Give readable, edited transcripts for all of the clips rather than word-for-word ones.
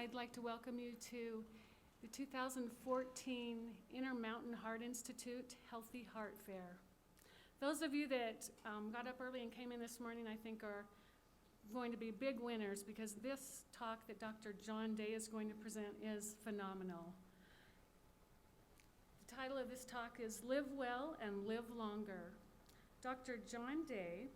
I'd like to welcome you to the 2014 Intermountain Heart Institute Healthy Heart Fair. Those of you that got up early and came in this morning, I think are going to be big winners because this talk that Dr. John Day is going to present is phenomenal. The title of this talk is Live Well and Live Longer. Dr. John Day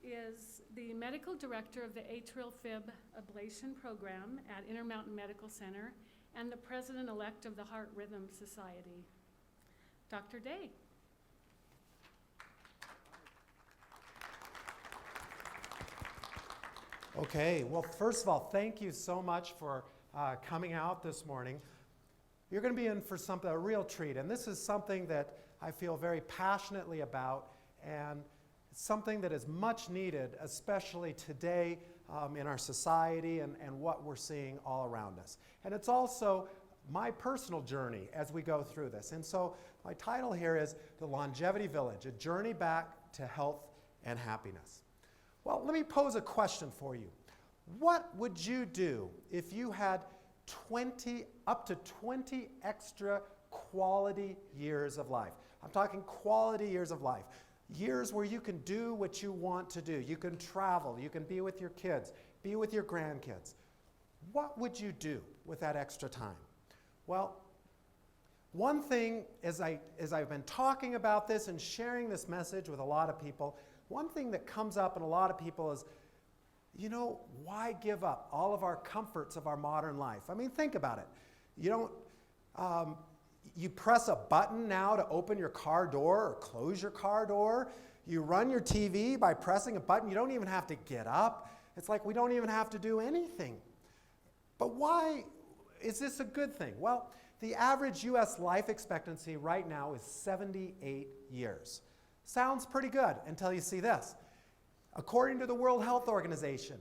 is the medical director of the atrial fib ablation program at Intermountain Medical Center and the president-elect of the Heart Rhythm Society. Dr. Day. Okay, well, first of all, thank you so much for coming out this morning. You're going to be in for a real treat, and this is something that I feel very passionately about, and it's something that is much needed, especially today in our society and what we're seeing all around us. And it's also my personal journey as we go through this. And so my title here is The Longevity Village, a journey back to health and happiness. Well, let me pose a question for you. What would you do if you had up to 20 extra quality years of life? I'm talking quality years of life. Years where you can do what you want to do. You can travel, you can be with your kids, be with your grandkids. What would you do with that extra time? Well, one thing as I've been talking about this and sharing this message with a lot of people, one thing that comes up in a lot of people is, you know, why give up all of our comforts of our modern life? I mean, think about it. You press a button now to open your car door or close your car door. You run your TV by pressing a button. You don't even have to get up. It's like we don't even have to do anything. But why is this a good thing? Well, the average U.S. life expectancy right now is 78 years. Sounds pretty good until you see this. According to the World Health Organization,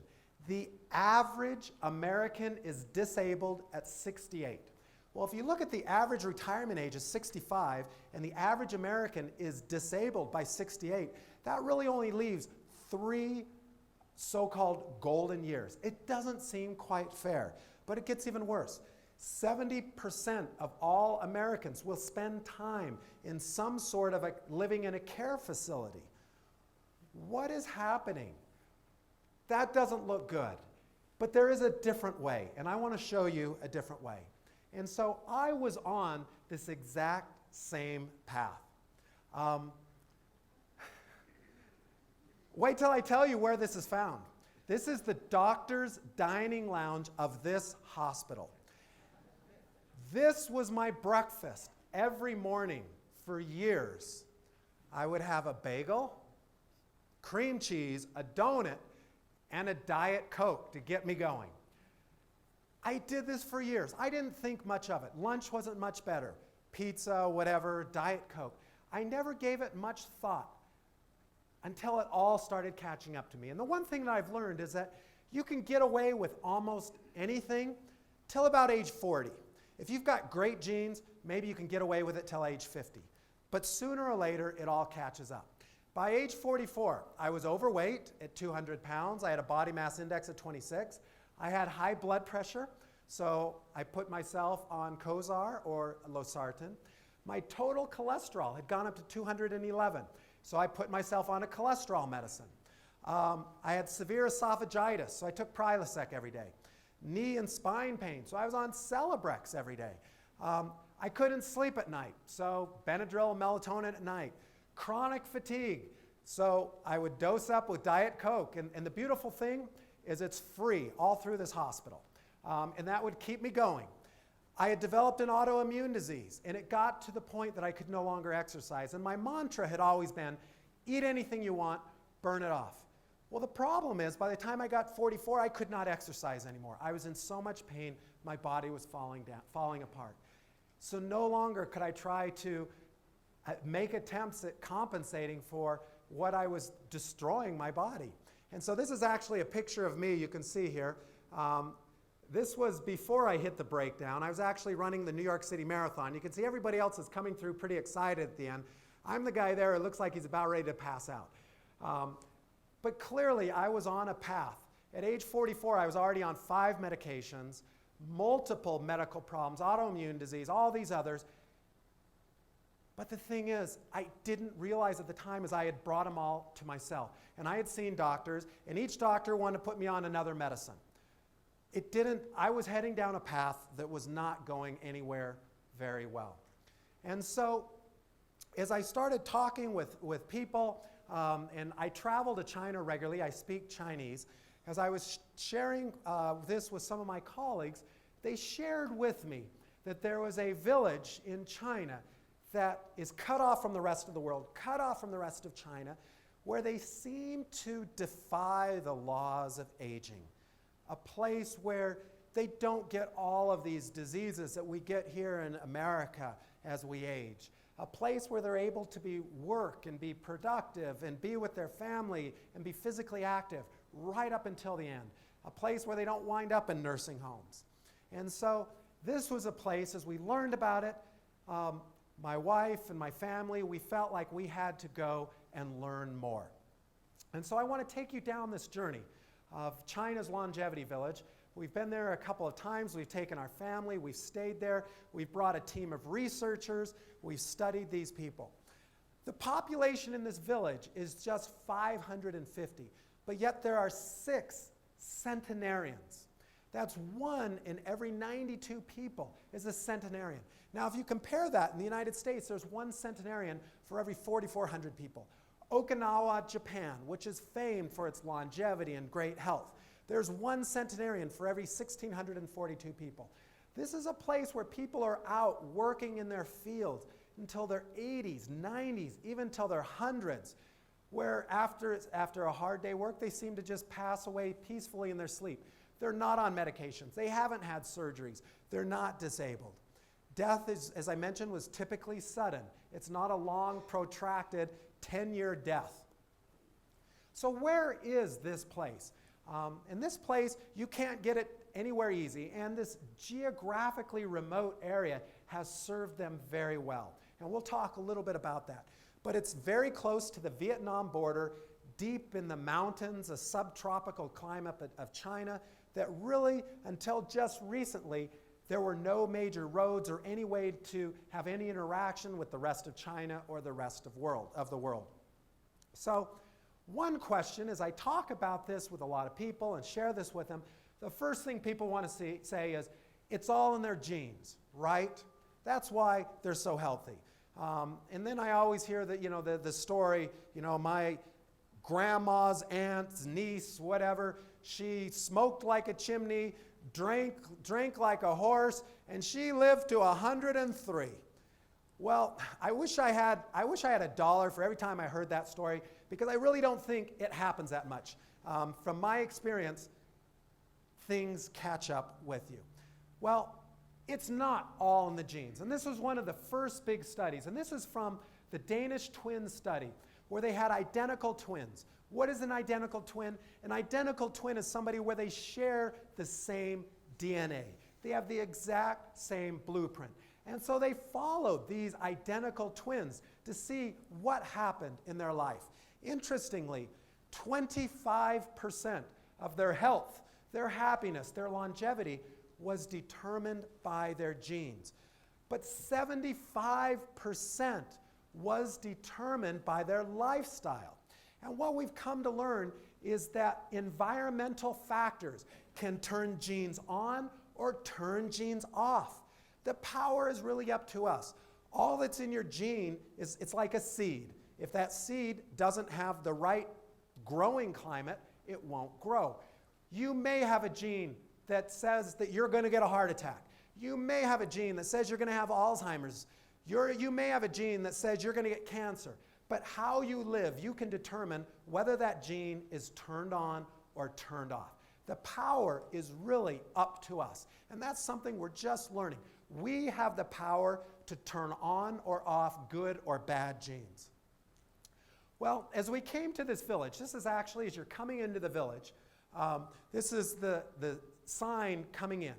the average American is disabled at 68. Well, if you look at the average retirement age is 65 and the average American is disabled by 68, that really only leaves 3 so-called golden years. It doesn't seem quite fair, but it gets even worse. 70% of all Americans will spend time in some sort of living in a care facility. What is happening? That doesn't look good, but there is a different way, and I want to show you a different way. And so I was on this exact same path. Wait till I tell you where this is found. This is the doctor's dining lounge of this hospital. This was my breakfast every morning for years. I would have a bagel, cream cheese, a donut, and a Diet Coke to get me going. I did this for years. I didn't think much of it. Lunch wasn't much better. Pizza, whatever, Diet Coke. I never gave it much thought until it all started catching up to me. And the one thing that I've learned is that you can get away with almost anything till about age 40. If you've got great genes, maybe you can get away with it till age 50. But sooner or later, it all catches up. By age 44, I was overweight at 200 pounds. I had a body mass index of 26. I had high blood pressure, so I put myself on Cozar or losartan. My total cholesterol had gone up to 211, so I put myself on a cholesterol medicine. I had severe esophagitis, so I took Prilosec every day. Knee and spine pain, so I was on Celebrex every day. I couldn't sleep at night, so Benadryl and melatonin at night. Chronic fatigue, so I would dose up with Diet Coke. And the beautiful thing is it's free all through this hospital. And that would keep me going. I had developed an autoimmune disease, and it got to the point that I could no longer exercise. And my mantra had always been, eat anything you want, burn it off. Well, the problem is, by the time I got 44, I could not exercise anymore. I was in so much pain, my body was falling apart. So no longer could I try to make attempts at compensating for what I was destroying my body. And so this is actually a picture of me you can see here. This was before I hit the breakdown. I was actually running the New York City Marathon. You can see everybody else is coming through pretty excited at the end. I'm the guy there who looks like he's about ready to pass out. But clearly I was on a path. At age 44, I was already on 5 medications, multiple medical problems, autoimmune disease, all these others. But the thing is, I didn't realize at the time as I had brought them all to myself. And I had seen doctors, and each doctor wanted to put me on another medicine. I was heading down a path that was not going anywhere very well. And so, as I started talking with people, and I travel to China regularly, I speak Chinese. As I was sharing this with some of my colleagues, they shared with me that there was a village in China that is cut off from the rest of the world, cut off from the rest of China, where they seem to defy the laws of aging. A place where they don't get all of these diseases that we get here in America as we age. A place where they're able to work and be productive and be with their family and be physically active right up until the end. A place where they don't wind up in nursing homes. And so this was a place, as we learned about it, my wife and my family, we felt like we had to go and learn more. And so I want to take you down this journey of China's Longevity Village. We've been there a couple of times. We've taken our family. We've stayed there. We've brought a team of researchers. We've studied these people. The population in this village is just 550, but yet there are 6 centenarians. That's 1 in every 92 people is a centenarian. Now, if you compare that in the United States, there's 1 centenarian for every 4,400 people. Okinawa, Japan, which is famed for its longevity and great health, there's 1 centenarian for every 1,642 people. This is a place where people are out working in their fields until their 80s, 90s, even till their hundreds, where after a hard day work, they seem to just pass away peacefully in their sleep. They're not on medications. They haven't had surgeries. They're not disabled. Death, as I mentioned, was typically sudden. It's not a long, protracted 10-year death. So where is this place? In this place, you can't get it anywhere easy, and this geographically remote area has served them very well. And we'll talk a little bit about that. But it's very close to the Vietnam border, deep in the mountains, a subtropical climate of China that really, until just recently, there were no major roads or any way to have any interaction with the rest of China or the rest of the world. So one question, as I talk about this with a lot of people and share this with them, the first thing people want to say is, it's all in their genes, right? That's why they're so healthy. And then I always hear that, the story, my grandma's aunt's niece, whatever, she smoked like a chimney, drank like a horse, and she lived to 103. Well, I wish I had $1 for every time I heard that story, because I really don't think it happens that much. From my experience, things catch up with you. Well, it's not all in the genes. And this was one of the first big studies. And this is from the Danish twin study, where they had identical twins. What is an identical twin? An identical twin is somebody where they share the same DNA. They have the exact same blueprint. And so they followed these identical twins to see what happened in their life. Interestingly, 25% of their health, their happiness, their longevity was determined by their genes. But 75% was determined by their lifestyle. And what we've come to learn is that environmental factors can turn genes on or turn genes off. The power is really up to us. All that's in your gene it's like a seed. If that seed doesn't have the right growing climate, it won't grow. You may have a gene that says that you're going to get a heart attack. You may have a gene that says you're going to have Alzheimer's. You may have a gene that says you're going to get cancer. But how you live, you can determine whether that gene is turned on or turned off. The power is really up to us. And that's something we're just learning. We have the power to turn on or off good or bad genes. Well, as we came to this village, this is actually, as you're coming into the village, this is the sign coming in.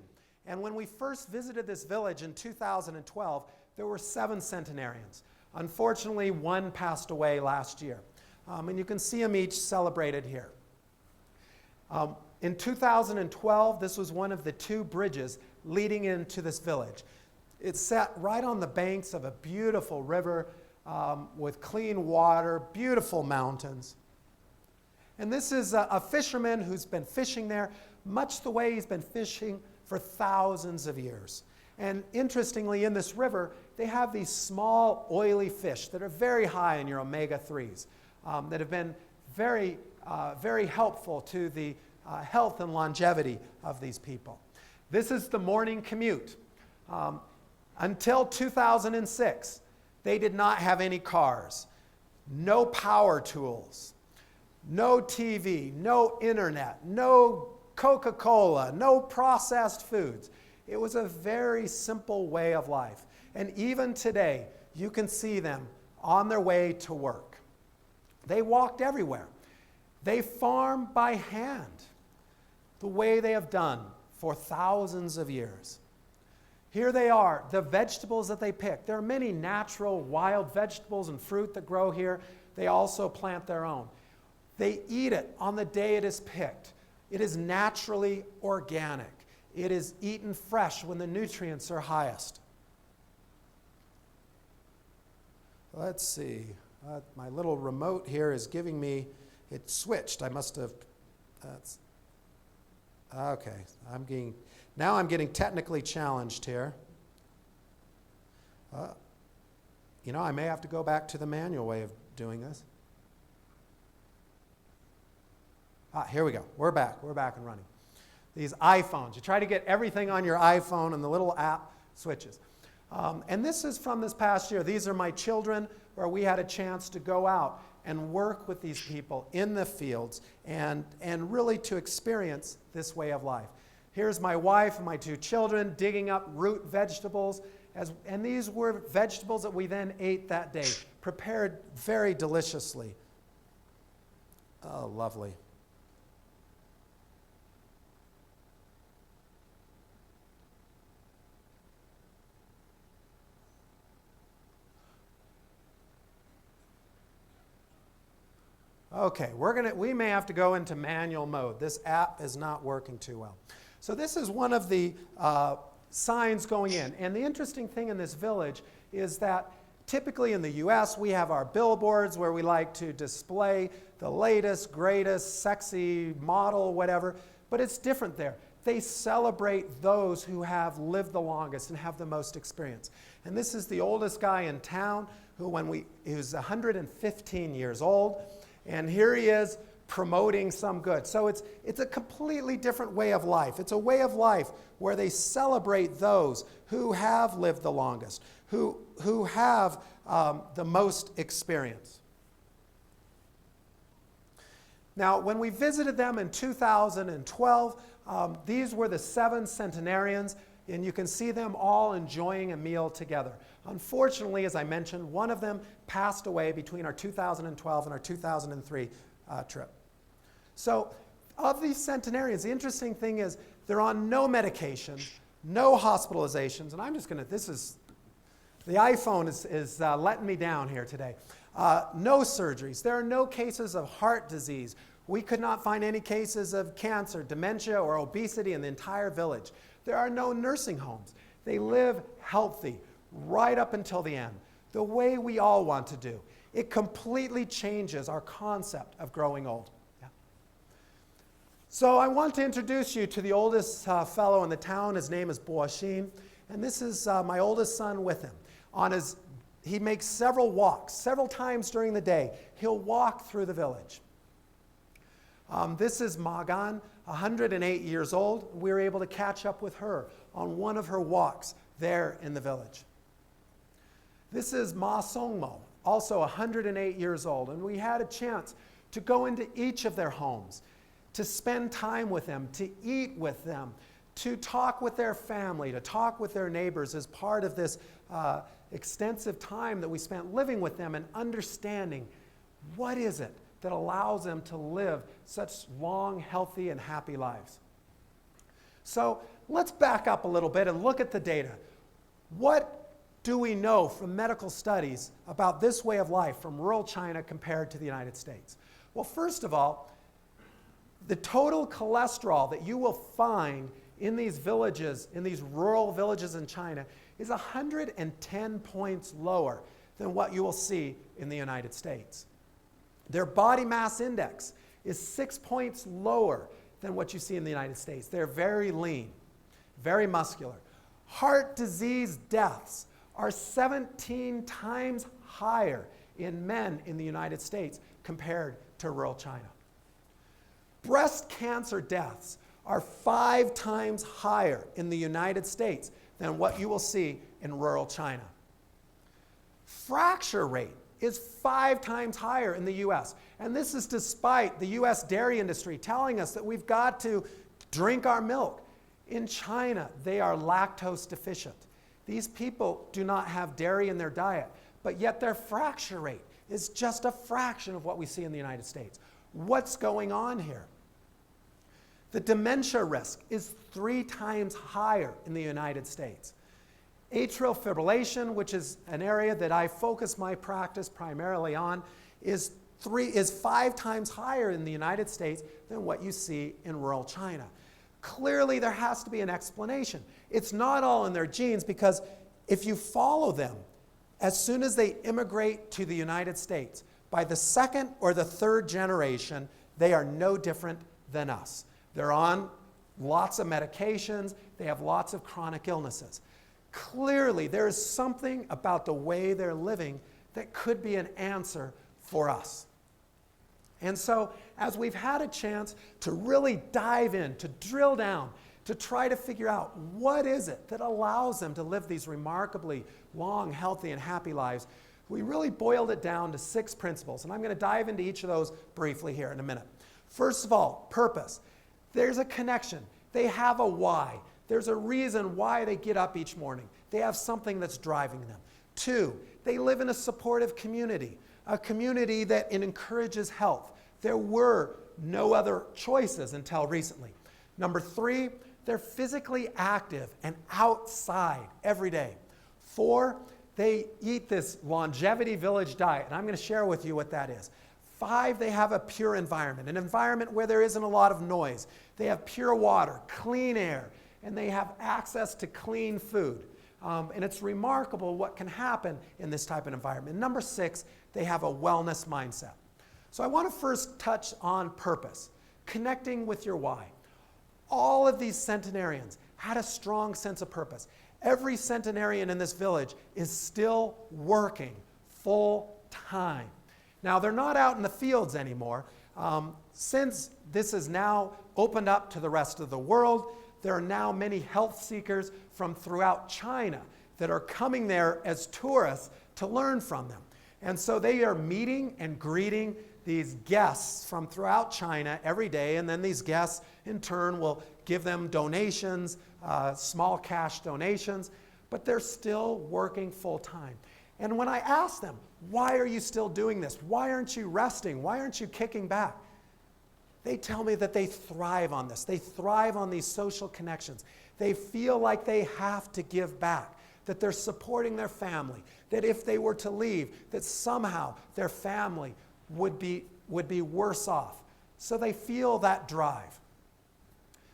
And when we first visited this village in 2012, there were 7 centenarians. Unfortunately, 1 passed away last year. And you can see them each celebrated here. In 2012, this was one of the 2 bridges leading into this village. It's set right on the banks of a beautiful river with clean water, beautiful mountains. And this is a fisherman who's been fishing there much the way he's been fishing for thousands of years. And interestingly, in this river, they have these small, oily fish that are very high in your omega-3s that have been very, very helpful to the health and longevity of these people. This is the morning commute. Until 2006, they did not have any cars, no power tools, no TV, no internet, no Coca-Cola, no processed foods. It was a very simple way of life. And even today, you can see them on their way to work. They walked everywhere. They farm by hand, the way they have done for thousands of years. Here they are, the vegetables that they pick. There are many natural wild vegetables and fruit that grow here. They also plant their own. They eat it on the day it is picked. It is naturally organic. It is eaten fresh when the nutrients are highest. Let's see. My little remote here is giving me, it switched. I must have, okay. Now I'm getting technically challenged here. I may have to go back to the manual way of doing this. Here we go. We're back and running. These iPhones. You try to get everything on your iPhone and the little app switches. And this is from this past year. These are my children where we had a chance to go out and work with these people in the fields and really to experience this way of life. Here's my wife and my 2 children digging up root vegetables. And these were vegetables that we then ate that day, prepared very deliciously. Oh, lovely. Okay, we may have to go into manual mode. This app is not working too well. So this is one of the signs going in. And the interesting thing in this village is that typically in the US, we have our billboards where we like to display the latest, greatest, sexy model, whatever. But it's different there. They celebrate those who have lived the longest and have the most experience. And this is the oldest guy in town he was 115 years old. And here he is promoting some good. So it's a completely different way of life. It's a way of life where they celebrate those who have lived the longest, who have the most experience. Now, when we visited them in 2012, these were the 7 centenarians, and you can see them all enjoying a meal together. Unfortunately, as I mentioned, one of them passed away between our 2012 and our 2003 trip. So of these centenarians, the interesting thing is they're on no medication, no hospitalizations, and I'm just going to, the iPhone is letting me down here today. No surgeries. There are no cases of heart disease. We could not find any cases of cancer, dementia, or obesity in the entire village. There are no nursing homes. They live healthy right up until the end, the way we all want to do. It completely changes our concept of growing old. Yeah. So I want to introduce you to the oldest fellow in the town. His name is Boashin, and this is my oldest son with him. He makes several walks, several times during the day. He'll walk through the village. This is Magan, 108 years old. We were able to catch up with her on one of her walks there in the village. This is Ma Songmo, also 108 years old, and we had a chance to go into each of their homes, to spend time with them, to eat with them, to talk with their family, to talk with their neighbors as part of this extensive time that we spent living with them and understanding what is it that allows them to live such long, healthy, and happy lives. So let's back up a little bit and look at the data. What do we know from medical studies about this way of life from rural China compared to the United States? Well, first of all, The total cholesterol that you will find in these villages, in these rural villages in China, is 110 points lower than what you will see in the United States. Their body mass index is 6 points lower than what you see in the United States. They're very lean, very muscular. Heart disease deaths are 17 times higher in men in the United States compared to rural China. Breast cancer deaths are 5 times higher in the United States than what you will see in rural China. Fracture rate is 5 times higher in the US. And this is despite the US dairy industry telling us that we've got to drink our milk. In China, they are lactose deficient. These people do not have dairy in their diet, but yet their fracture rate is just a fraction of what we see in the United States. What's going on here? The dementia risk is 3 times higher in the United States. Atrial fibrillation, which is an area that I focus my practice primarily on, is 5 times higher in the United States than what you see in rural China. Clearly, there has to be an explanation. It's not all in their genes, because if you follow them, as soon as they immigrate to the United States, by the 2nd or the 3rd generation, they are no different than us. They're on lots of medications. They have lots of chronic illnesses. Clearly, there is something about the way they're living that could be an answer for us. And so, as we've had a chance to really dive in, to drill down, to try to figure out what is it that allows them to live these remarkably long, healthy, and happy lives, we really boiled it down to 6 principles. And I'm going to dive into each of those briefly here in a minute. First of all, purpose. There's a connection. They have a why. There's a reason why they get up each morning. They have something that's driving them. 2, they live in a supportive community, a community that encourages health. There were no other choices until recently. Number 3, they're physically active and outside every day. 4, they eat this longevity village diet, and I'm going to share with you what that is. 5, they have a pure environment, an environment where there isn't a lot of noise. They have pure water, clean air, and they have access to clean food. And it's remarkable what can happen in this type of environment. Number 6, they have a wellness mindset. So I want to first touch on purpose, connecting with your why. All of these centenarians had a strong sense of purpose. Every centenarian in this village is still working full time. Now, they're not out in the fields anymore. Since this is now opened up to the rest of the world, there are now many health seekers from throughout China that are coming there as tourists to learn from them. And so they are meeting and greeting these guests from throughout China every day, and then these guests in turn will give them donations, small cash donations, but they're still working full time. And when I ask them, why are you still doing this? Why aren't you resting? Why aren't you kicking back? They tell me that they thrive on this. They thrive on these social connections. They feel like they have to give back, that they're supporting their family, that if they were to leave, that somehow their family would be worse off. So they feel that drive.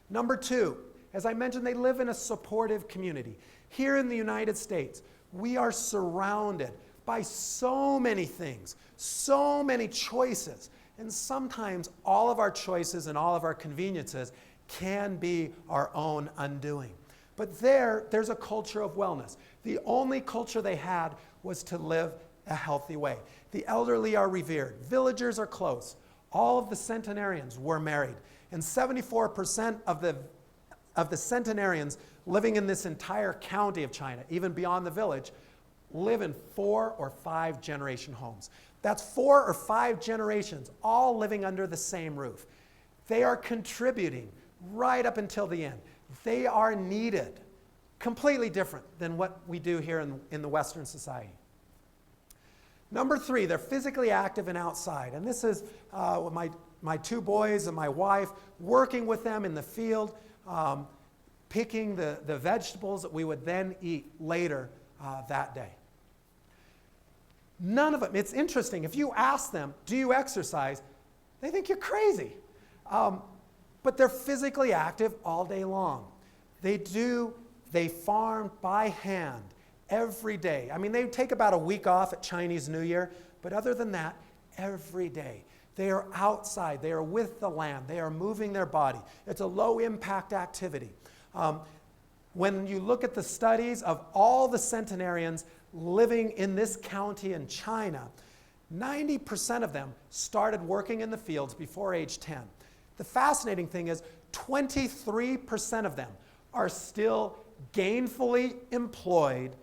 Number 2, as I mentioned, they live in a supportive community. Here in the United States, we are surrounded by so many things, so many choices, and sometimes all of our choices and all of our conveniences can be our own undoing. But there's a culture of wellness. The only culture they had was to live a healthy way. The elderly are revered. Villagers are close. All of the centenarians were married. And 74% of the centenarians living in this entire county of China, even beyond the village, live in 4 or 5 generation homes. That's 4 or 5 generations all living under the same roof. They are contributing right up until the end. They are needed. Completely different than what we do here in the Western society. Number 3, they're physically active and outside. And this is my 2 boys and my wife working with them in the field, picking the vegetables that we would then eat later that day. None of them, it's interesting, if you ask them, do you exercise? They think you're crazy. but they're physically active all day long. They farm by hand every day. I mean, they take about a week off at Chinese New Year, but other than that, every day. They are outside. They are with the land. They are moving their body. It's a low-impact activity. When you look at the studies of all the centenarians living in this county in China, 90% of them started working in the fields before age 10. The fascinating thing is 23% of them are still gainfully employed,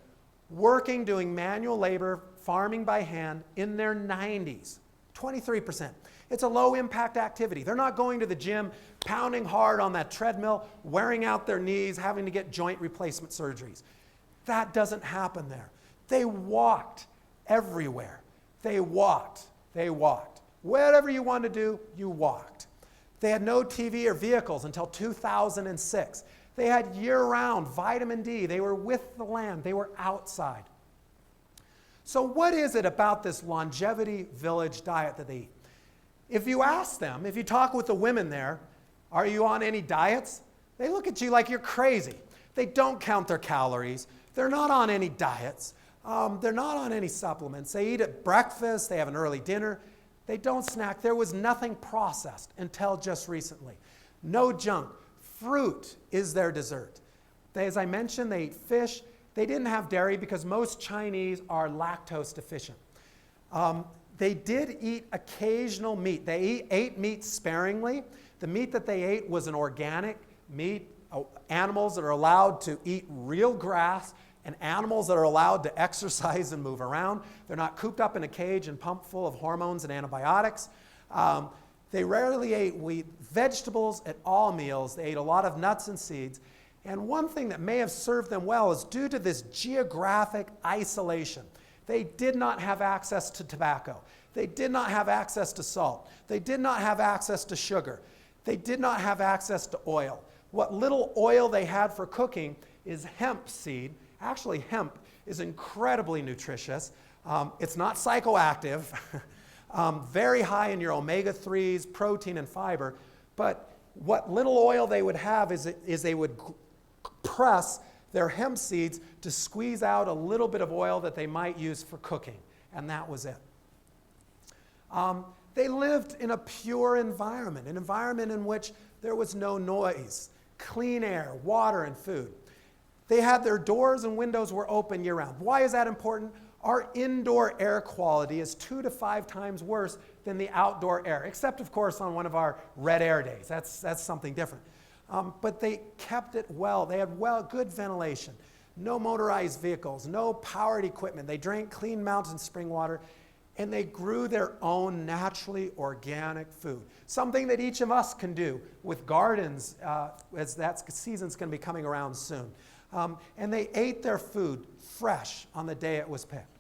working, doing manual labor, farming by hand in their 90s. 23%. It's a low-impact activity. They're not going to the gym, pounding hard on that treadmill, wearing out their knees, having to get joint replacement surgeries. That doesn't happen there. They walked everywhere. They walked. Whatever you wanted to do, you walked. They had no TV or vehicles until 2006. They had year-round vitamin D. They were with the land. They were outside. So what is it about this longevity village diet that they eat? If you ask them, if you talk with the women there, are you on any diets? They look at you like you're crazy. They don't count their calories. They're not on any diets. They're not on any supplements. They eat at breakfast. They have an early dinner. They don't snack. There was nothing processed until just recently. No junk. Fruit is their dessert. As I mentioned, they eat fish. They didn't have dairy because most Chinese are lactose deficient. They did eat occasional meat. They ate meat sparingly. The meat that they ate was an organic meat, animals that are allowed to eat real grass, and animals that are allowed to exercise and move around. They're not cooped up in a cage and pumped full of hormones and antibiotics. They rarely ate wheat, vegetables at all meals. They ate a lot of nuts and seeds. And one thing that may have served them well is due to this geographic isolation. They did not have access to tobacco. They did not have access to salt. They did not have access to sugar. They did not have access to oil. What little oil they had for cooking is hemp seed. Actually, hemp is incredibly nutritious. It's not psychoactive, very high in your omega-3s, protein, and fiber. But what little oil they would have is they would press their hemp seeds to squeeze out a little bit of oil that they might use for cooking, and that was it. They lived in a pure environment, an environment in which there was no noise, clean air, water, and food. They had their doors and windows were open year-round. Why is that important? Our indoor air quality is 2 to 5 times worse than the outdoor air, except, of course, on one of our red air days. That's something different. But they kept it well. They had good ventilation, no motorized vehicles, no powered equipment. They drank clean mountain spring water, and they grew their own naturally organic food, something that each of us can do with gardens, as that season's going to be coming around soon. And they ate their food fresh on the day it was picked.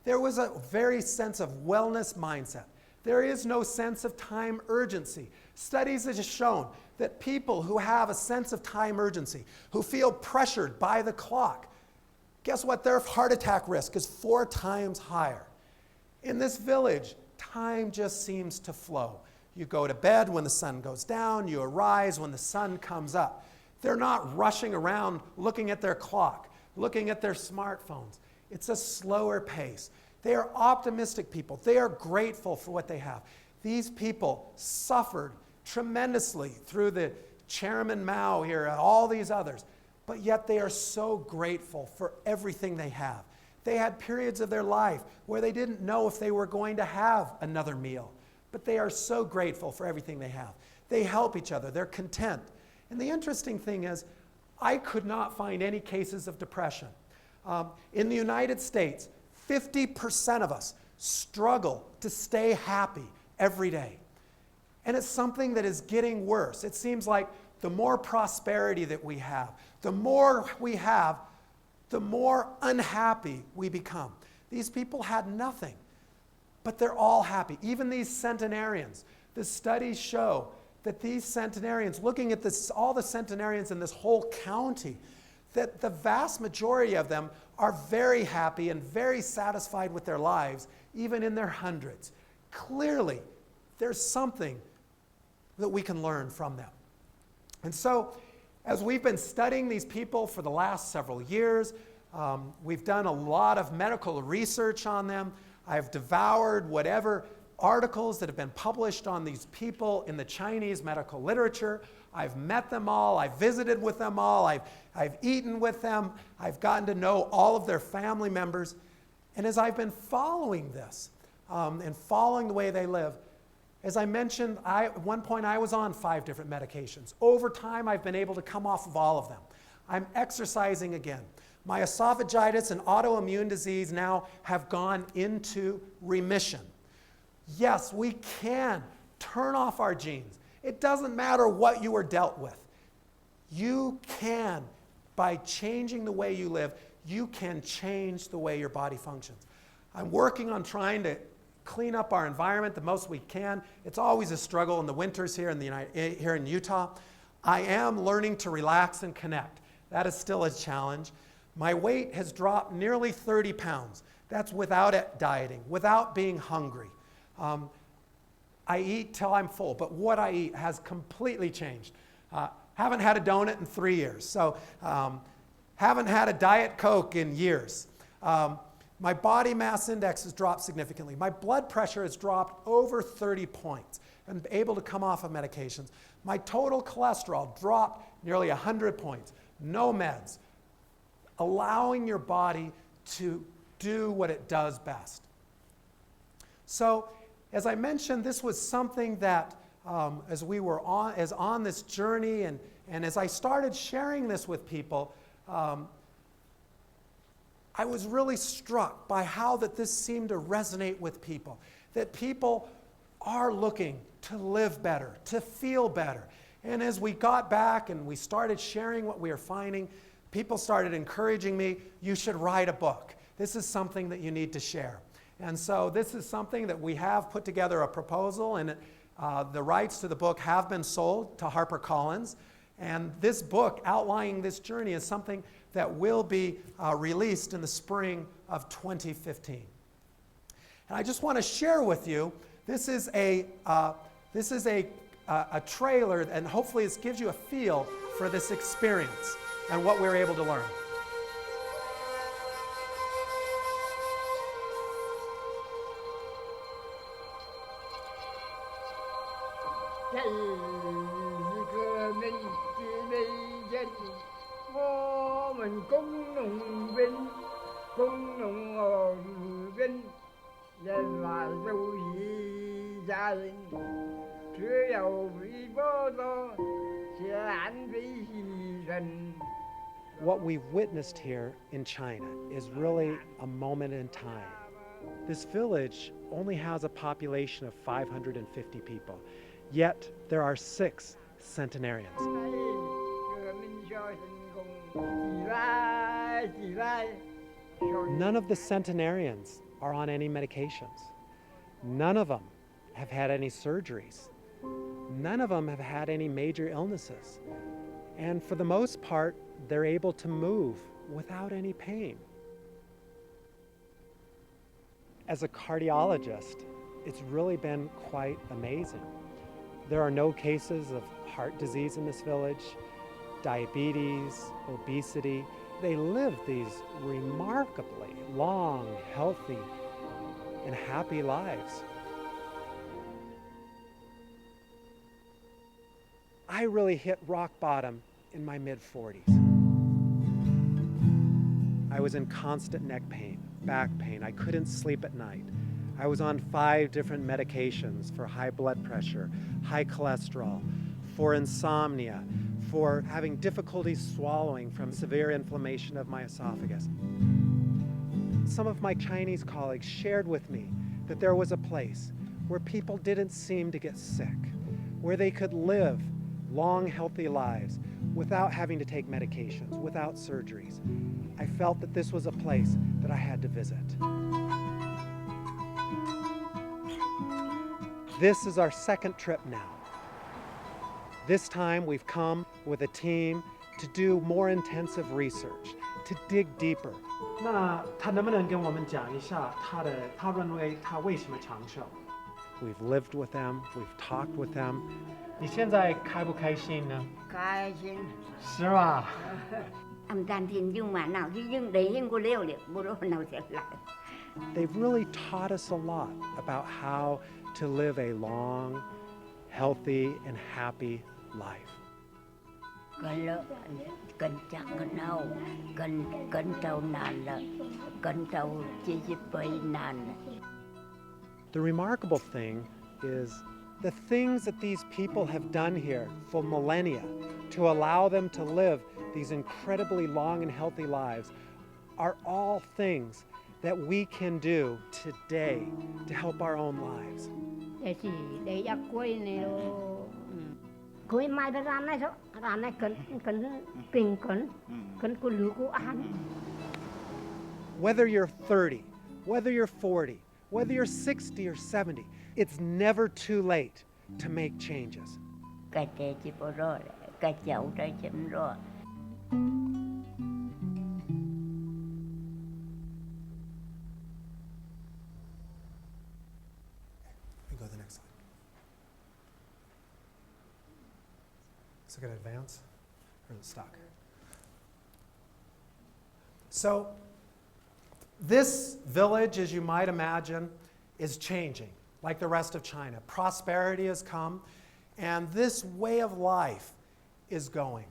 There was a very sense of wellness mindset. There is no sense of time urgency. Studies have shown that people who have a sense of time urgency, who feel pressured by the clock, guess what? Their heart attack risk is 4 times higher. In this village, time just seems to flow. You go to bed when the sun goes down, you arise when the sun comes up. They're not rushing around looking at their clock, looking at their smartphones. It's a slower pace. They are optimistic people. They are grateful for what they have. These people suffered tremendously through the Chairman Mao here and all these others, but yet they are so grateful for everything they have. They had periods of their life where they didn't know if they were going to have another meal, but they are so grateful for everything they have. They help each other. They're content. And the interesting thing is, I could not find any cases of depression. In the United States, 50% of us struggle to stay happy every day. And it's something that is getting worse. It seems like the more prosperity that we have, the more we have, the more unhappy we become. These people had nothing, but they're all happy. Even these centenarians, the studies show that these centenarians, looking at this, all the centenarians in this whole county, that the vast majority of them are very happy and very satisfied with their lives, even in their hundreds. Clearly, there's something that we can learn from them. And so, as we've been studying these people for the last several years, we've done a lot of medical research on them. I've devoured whatever articles that have been published on these people in the Chinese medical literature. I've met them all. I've visited with them all. I've eaten with them. I've gotten to know all of their family members. And as I've been following this and following the way they live, as I mentioned, at one point I was on 5 different medications. Over time, I've been able to come off of all of them. I'm exercising again. My esophagitis and autoimmune disease now have gone into remission. Yes, we can turn off our genes. It doesn't matter what you were dealt with. You can, by changing the way you live, you can change the way your body functions. I'm working on trying to clean up our environment the most we can. It's always a struggle in the winters here in Utah. I am learning to relax and connect. That is still a challenge. My weight has dropped nearly 30 pounds. That's without dieting, without being hungry. I eat till I'm full, but what I eat has completely changed. Haven't had a donut in 3 years, so haven't had a Diet Coke in years. My body mass index has dropped significantly. My blood pressure has dropped over 30 points. I'm able to come off of medications. My total cholesterol dropped nearly 100 points. No meds. Allowing your body to do what it does best. So, as I mentioned, this was something that as we were on this journey and as I started sharing this with people, I was really struck by how that this seemed to resonate with people. That people are looking to live better, to feel better. And as we got back and we started sharing what we were finding, people started encouraging me, you should write a book. This is something that you need to share. And so this is something that we have put together a proposal, and the rights to the book have been sold to HarperCollins. And this book outlining this journey is something that will be released in the spring of 2015. And I just want to share with you, this is a trailer, and hopefully this gives you a feel for this experience and what we were able to learn. What we've witnessed here in China is really a moment in time. This village only has a population of 550 people, yet there are 6 centenarians. None of the centenarians are on any medications. None of them have had any surgeries. None of them have had any major illnesses. And for the most part, they're able to move without any pain. As a cardiologist, it's really been quite amazing. There are no cases of heart disease in this village, diabetes, obesity. They live these remarkably long, healthy, and happy lives. I really hit rock bottom in my mid-40s. I was in constant neck pain, back pain. I couldn't sleep at night. I was on 5 different medications for high blood pressure, high cholesterol, for insomnia, for having difficulty swallowing from severe inflammation of my esophagus. Some of my Chinese colleagues shared with me that there was a place where people didn't seem to get sick, where they could live long, healthy lives without having to take medications, without surgeries. I felt that this was a place that I had to visit. This is our 2nd trip now. This time we've come with a team to do more intensive research, to dig deeper. 那他能不能跟我们讲一下他认为他为什么长寿？ we've lived with them, we've talked with them. 你现在开不开心呢？开心。是吧？ Âm thanh thiên nhưng mà nào thì nhưng để nhưng cô leo liệt bố đâu nào sẽ lại. They've really taught us a lot about how to live a long, healthy, and happy life. Cần chắc cần nào, cần trâu nàn là, cần trâu chỉ bơi nàn. The remarkable thing is the things that these people have done here for millennia to allow them to live these incredibly long and healthy lives are all things that we can do today to help our own lives. Để chỉ để giặc quay này quay mai đã ra này cần bình cần cô lú cô ăn. Whether you're 30, whether you're 40, whether you're 60 or 70, it's never too late to make changes. Cái trẻ chỉ bỏ rồi, cái cháu trái chấm rồi. Go to the next slide. Is it going to advance or is it stuck? So, this village, as you might imagine, is changing like the rest of China. Prosperity has come, and this way of life is going.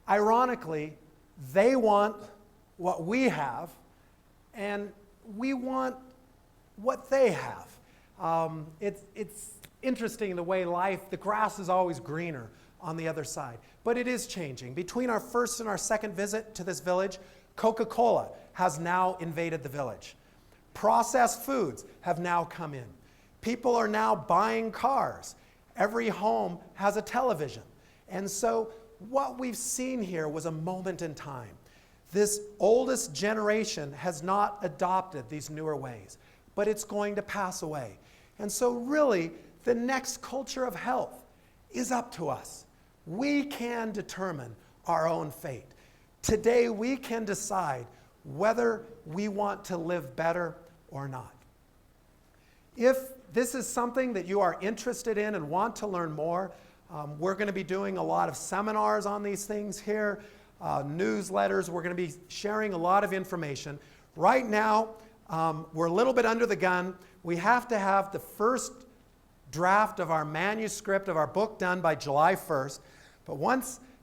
Ironically, they want what we have, and we want what they have. It's interesting the way life, the grass is always greener on the other side. But it is changing. Between our first and our second visit to this village, Coca-Cola has now invaded the village. Processed foods have now come in. People are now buying cars. Every home has a television. And so what we've seen here was a moment in time. This oldest generation has not adopted these newer ways, but it's going to pass away. And so really, the next culture of health is up to us. We can determine our own fate. Today, we can decide whether we want to live better or not. If this is something that you are interested in and want to learn more, we're going to be doing a lot of seminars on these things here, newsletters. We're going to be sharing a lot of information. Right now, we're a little bit under the gun. We have to have the first draft of our manuscript of our book done by July 1st. But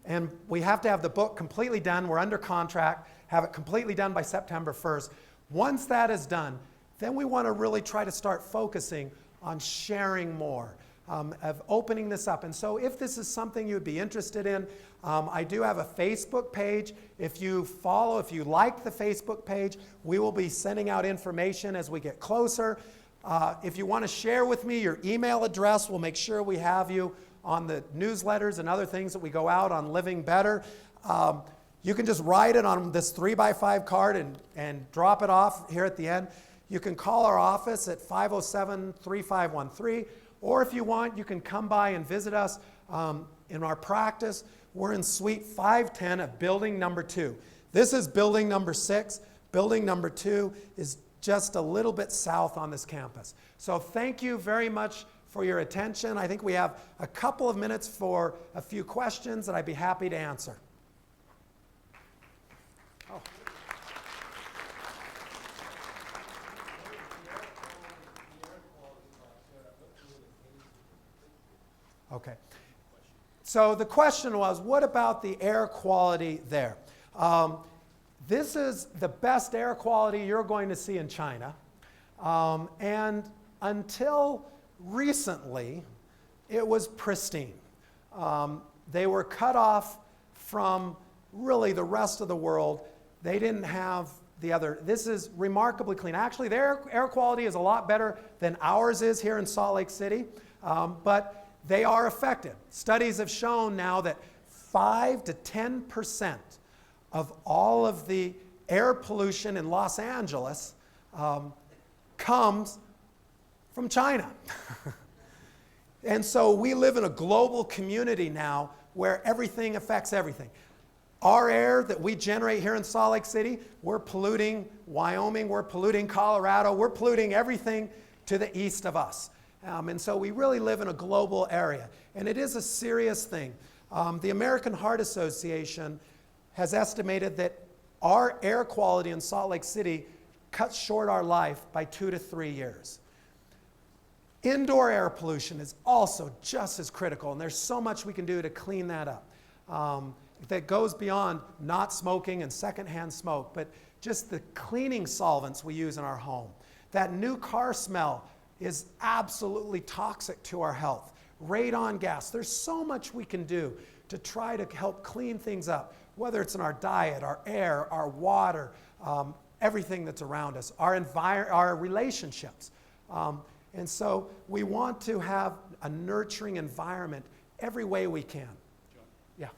and we have to have the book completely done. We're under contract, have it completely done by September 1st. Once that is done, then we want to really try to start focusing on sharing more, of opening this up. And so if this is something you would be interested in, I do have a Facebook page. If you like the Facebook page, we will be sending out information as we get closer. If you want to share with me your email address, we'll make sure we have you on the newsletters and other things that we go out on Living Better. You can just write it on this 3x5 card and drop it off here at the end. You can call our office at 507-3513, or if you want, you can come by and visit us in our practice. We're in Suite 510 of Building Number 2. This is Building Number 6. Building Number 2 is just a little bit south on this campus. So thank you very much for your attention. I think we have a couple of minutes for a few questions that I'd be happy to answer. Oh. Okay. So the question was, what about the air quality there? This is the best air quality you're going to see in China. And until recently, it was pristine. They were cut off from really the rest of the world. They didn't have the other. This is remarkably clean. Actually, their air quality is a lot better than ours is here in Salt Lake City, but they are affected. Studies have shown now that 5 to 10% of all of the air pollution in Los Angeles comes from China. And so we live in a global community now where everything affects everything. Our air that we generate here in Salt Lake City, we're polluting Wyoming, we're polluting Colorado, we're polluting everything to the east of us. And so we really live in a global area. And it is a serious thing. The American Heart Association has estimated that our air quality in Salt Lake City cuts short our life by 2 to 3 years. Indoor air pollution is also just as critical, and there's so much we can do to clean that up. That goes beyond not smoking and secondhand smoke, but just the cleaning solvents we use in our home. That new car smell is absolutely toxic to our health. Radon gas, there's so much we can do to try to help clean things up, whether it's in our diet, our air, our water, everything that's around us, our relationships. And so we want to have a nurturing environment every way we can. John, Yeah.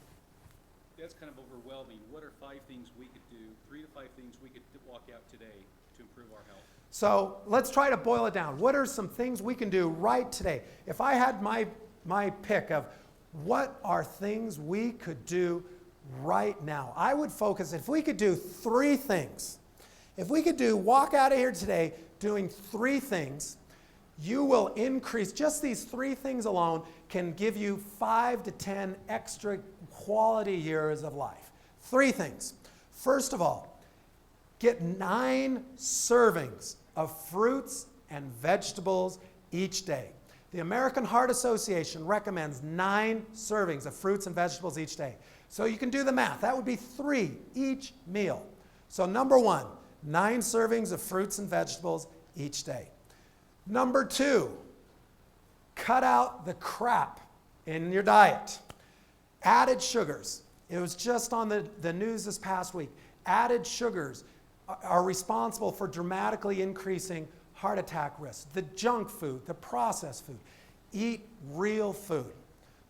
that's kind of overwhelming. What are 5 things we could do, 3 to 5 things we could walk out today to improve our health? So let's try to boil it down. What are some things we can do right today? If I had my pick of what are things we could do right now, I would focus, if we could do 3 things, if we could walk out of here today doing 3 things, you will increase, just these 3 things alone can give you 5 to 10 extra quality years of life. 3 things. First of all, get 9 servings of fruits and vegetables each day. The American Heart Association recommends 9 servings of fruits and vegetables each day. So you can do the math. That would be 3 each meal. So number 1, 9 servings of fruits and vegetables each day. Number 2, cut out the crap in your diet. Added sugars. It was just on the news this past week. Added sugars are responsible for dramatically increasing heart attack risk. The junk food, the processed food. Eat real food.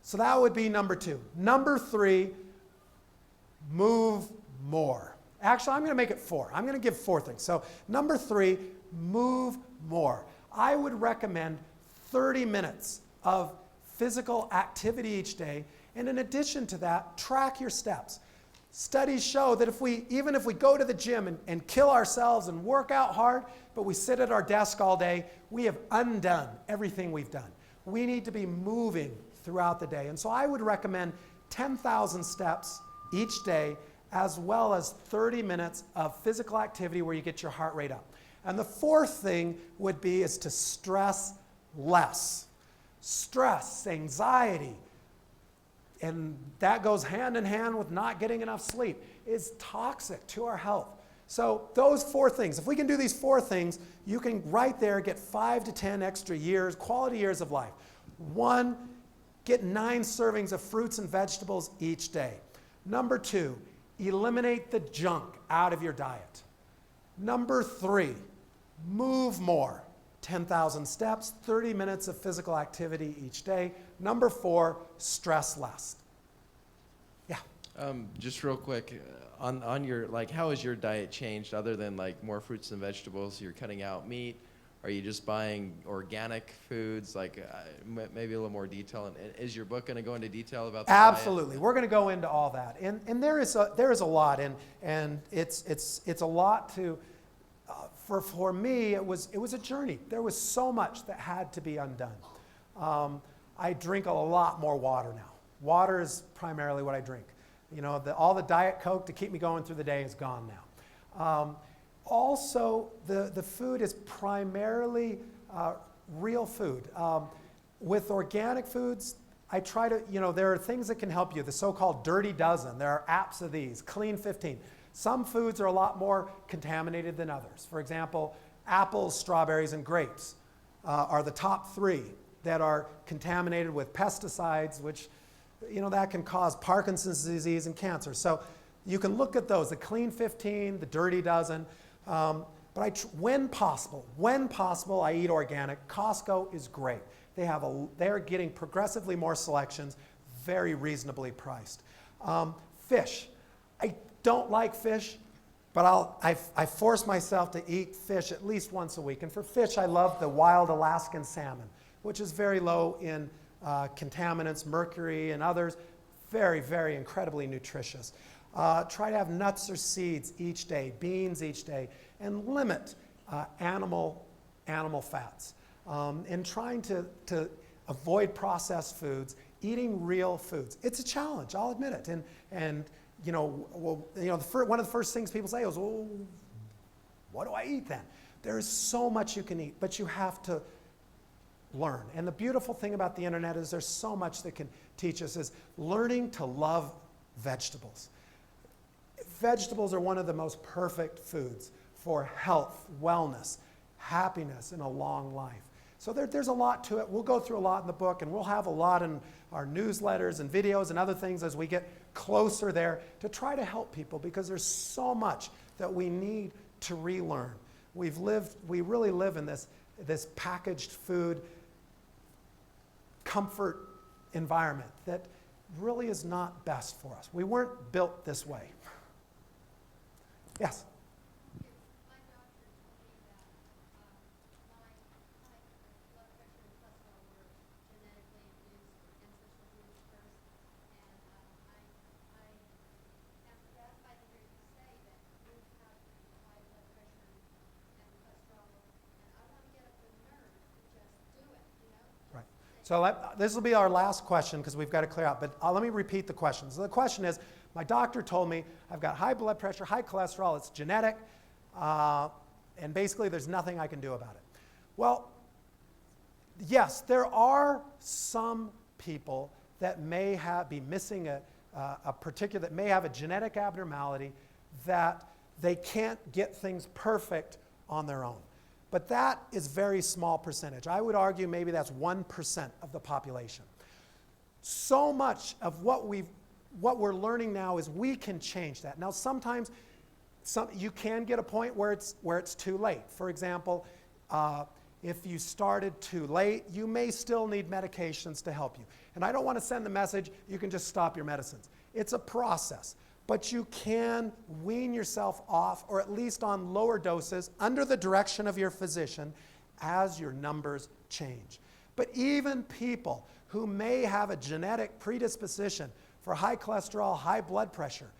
So that would be number 2. Number 3, move more. Actually, I'm going to make it 4. I'm going to give 4 things. So number 3, move more. I would recommend 30 minutes of physical activity each day. And in addition to that, track your steps. Studies show that even if we go to the gym and kill ourselves and work out hard, but we sit at our desk all day, we have undone everything we've done. We need to be moving throughout the day. And so I would recommend 10,000 steps each day, as well as 30 minutes of physical activity where you get your heart rate up. And the 4th thing would be is to stress less. Stress, anxiety, and that goes hand in hand with not getting enough sleep, is toxic to our health. So those 4 things, if we can do these 4 things, you can right there get 5 to 10 extra years, quality years of life. 1, get 9 servings of fruits and vegetables each day. Number 2, eliminate the junk out of your diet. Number 3, move more. 10,000 steps, 30 minutes of physical activity each day. Number 4, stress less. Yeah. Just real quick, on your, like, how has your diet changed other than like more fruits and vegetables? You're cutting out meat. Are you just buying organic foods? Like maybe a little more detail. And is your book going to go into detail about the Absolutely. diet? We're going to go into all that. And there is a lot, and it's a lot to. For me, it was a journey. There was so much that had to be undone. I drink a lot more water now. Water is primarily what I drink. You know, all the Diet Coke to keep me going through the day is gone now. Also, the food is primarily real food. With organic foods, I try to, there are things that can help you. The so-called Dirty Dozen. There are apps of these. Clean 15. Some foods are a lot more contaminated than others. For example, apples, strawberries, and grapes are the top 3 that are contaminated with pesticides, which, that can cause Parkinson's disease and cancer. So you can look at those, the Clean 15, the Dirty Dozen. But when possible, I eat organic. Costco is great. They're getting progressively more selections, very reasonably priced. Fish. I don't like fish, but I force myself to eat fish at least once a week. And for fish, I love the wild Alaskan salmon, which is very low in contaminants, mercury, and others. Very, very incredibly nutritious. Try to have nuts or seeds each day, beans each day, and limit animal fats. and trying to avoid processed foods, eating real foods. It's a challenge, I'll admit it. And one of the first things people say is, well, what do I eat then? There is so much you can eat, but you have to learn. And the beautiful thing about the internet is there's so much that can teach us, is learning to love vegetables. Vegetables are one of the most perfect foods for health, wellness, happiness, and a long life. So there's a lot to it. We'll go through a lot in the book, and we'll have a lot in our newsletters and videos and other things as we get closer there to try to help people, because there's so much that we need to relearn. We really live in this packaged food comfort environment that really is not best for us. We weren't built this way. Yes? My doctor told me that my high blood pressure and cholesterol were genetically induced, ancestral genes first, and I am gratified to hear you say that you have high blood pressure and cholesterol, and I want to get up the nerve to just do it, you know? Right. So this will be our last question, because we've got to clear out, but let me repeat the question. So the question is, my doctor told me I've got high blood pressure, high cholesterol, it's genetic, and basically there's nothing I can do about it. Well, yes, there are some people that may be missing that may have a genetic abnormality that they can't get things perfect on their own. But that is very small percentage. I would argue maybe that's 1% of the population. So much of what we're learning now is we can change that. Now, sometimes you can get a point where it's too late. For example, if you started too late, you may still need medications to help you. And I don't want to send the message, you can just stop your medicines. It's a process. But you can wean yourself off, or at least on lower doses, under the direction of your physician as your numbers change. But even people who may have a genetic predisposition for high cholesterol, high blood pressure,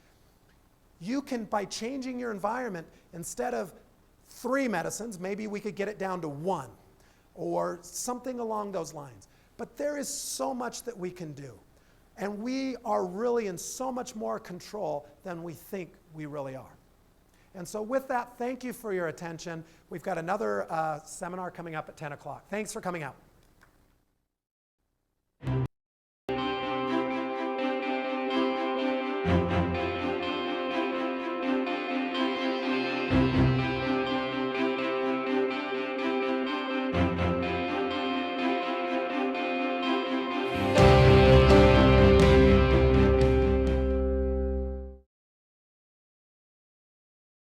you can, by changing your environment, instead of 3 medicines, maybe we could get it down to 1, or something along those lines. But there is so much that we can do. And we are really in so much more control than we think we really are. And so with that, thank you for your attention. We've got another seminar coming up at 10 o'clock. Thanks for coming out.